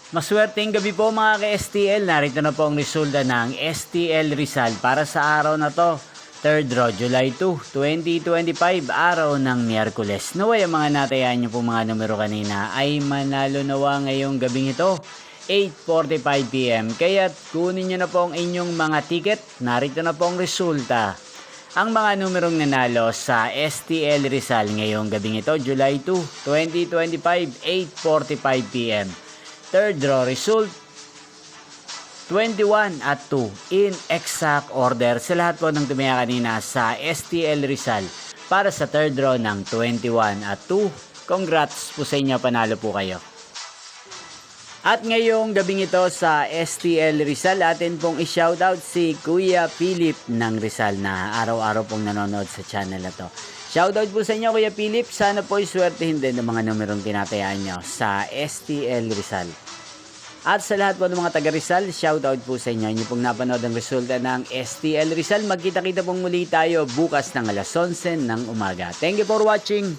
Maswerteng gabi po mga ka-STL. Narito na po ang resulta ng STL Rizal para sa araw na to. 3rd draw, July 2, 2025, araw ng Miyerkules. Naway ang mga natayan nyo po mga numero kanina ay manalo nawa ngayong gabing ito. 8:45 PM. Kaya kunin nyo na po ang inyong mga ticket. Narito na po ang resulta. Ang mga numerong nanalo sa STL Rizal ngayong gabing ito, July 2, 2025, 8:45 PM. 3rd draw result, 21 at 2 in exact order sa lahat po ng tumaya kanina sa STL Rizal para sa 3rd draw ng 21 at 2. Congrats po sa inyo, panalo po kayo. At ngayong gabing ito sa STL Rizal, atin pong i-shoutout si Kuya Philip ng Rizal na araw-araw pong nanonood sa channel na to. Shoutout po sa inyo Kuya Philip, sana po iswertehin din ng mga numerong tinatayaan nyo sa STL Rizal. At sa lahat po ng mga taga Rizal, shoutout po sa inyo. Inyo pong napanood ang resulta ng STL Rizal. Magkita-kita pong muli tayo bukas ng alas 11 ng umaga. Thank you for watching.